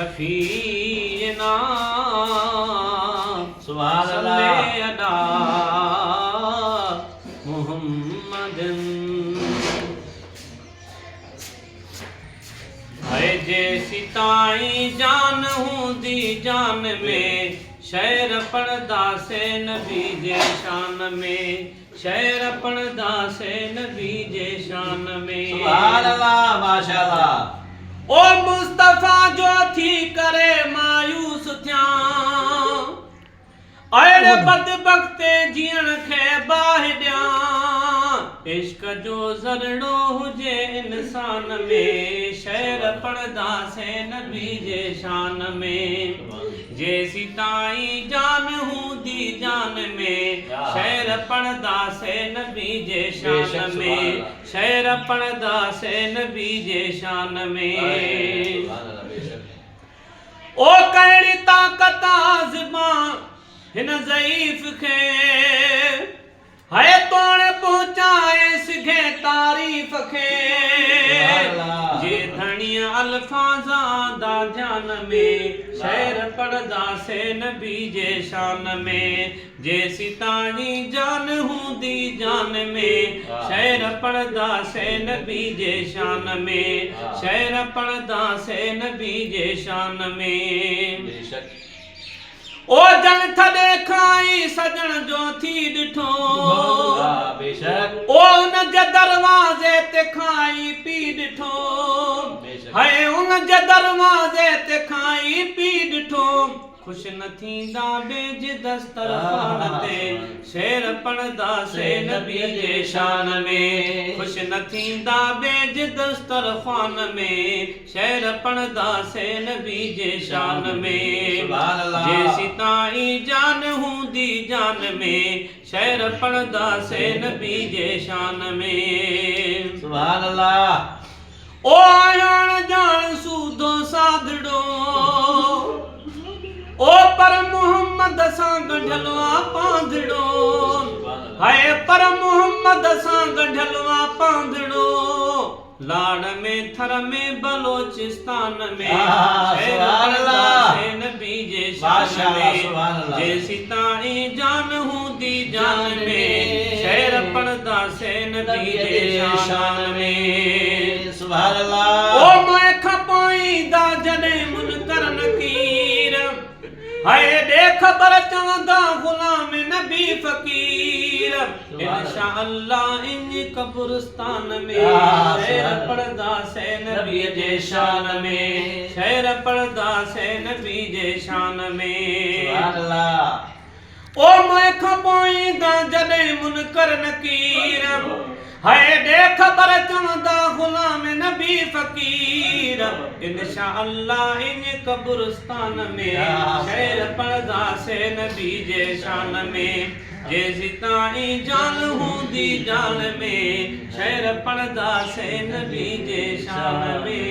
शफीना सुभान अल्लाह सल्ले अला मुहम्मदिन। है जैसी ताई जान हूँ दी जान में, शहर पढ़दा से नबी जे शान में, शहर पढ़दा से नबी जे शान में। सुभान अल्लाह माशाअल्लाह। ओ मुस्तफा जो थी करे मायूस थिया, अड़े बदबख्ते जीअण खे बाहि ॾियां। इश्क जो ज़रड़ो हुजे इंसान में, शहर पढ़दा से नबी जे शान में। जैसी ताई जान हूँ दी जान में, शहर पढ़दा से नबी जे शान में, शहर पढ़दा से नबी जे शान में। ओ कहिड़ी ताक़त आज़मां हिन ज़ईफ़ खे, है तोड़ पहुँचाए सिखे तारीफ़ खे। जे धणिया अल्फाज़ा दा ध्यान में, शहर पढ़दा से नबी जे शान में। जैसी ताई जान हूँ दी जान में, शहर पढ़दा से नबी जे शान में, शहर पढ़दा से नबी जे शान में। ओ जन थदे खाई सजन जो थी ॾिठो, ओ उन जे दरवाज़े ते खाई पी ॾिठो, है उन जे दरवाज़े ते खाई पी ॾिठो। खुश न थींदा बेज दस्तरखान ते, शेर पढ़दा से नबी जे शान में। खुश न थींदा बेज दस्तरखान में, शेर पढ़दा से नबी जे शान में। जैसी ताई जान हूँ दी जान में, शेर पढ़दा से नबी जे शान में। सुभान अल्लाह। ओ आयाण जान सूदो साधड़ो, ओ पर मोहम्मद सां गंढियलु आ पांधड़ो, है पर मोहम्मद सां गंढियलु आ पांधड़ो। लाड़ में थर में बलोचिस्तान में, शहर पढ़दा से नबी जे शान में। जैसी ताई जान हूँ दी जान में, शहर पढ़दा से नबी जे शान में। सुभान अल्लाह। ओ मैं खपाईंदा जॾहिं मुनकर नकीर, है दे खबर चवंदा गुलाम नबी फ़कीर। इंशाअल्लाह इन कब्रिस्तान में, शहर पढ़दा से नबी जे शान में, शहर पढ़दा से नबी जे शान में। सुभान अल्लाह। ओ मैं खपाईंदा जॾहिं मुनकर नकीर, है दे खबर चवंदा गुलाम नबी फ़कीर। इंशाअल्लाह इन कब्रिस्तान में, शहर पढ़दा से नबी जे शान में। जैसी ताई जान हूँ दी जान में, शहर पढ़दा से नबी जे शान में।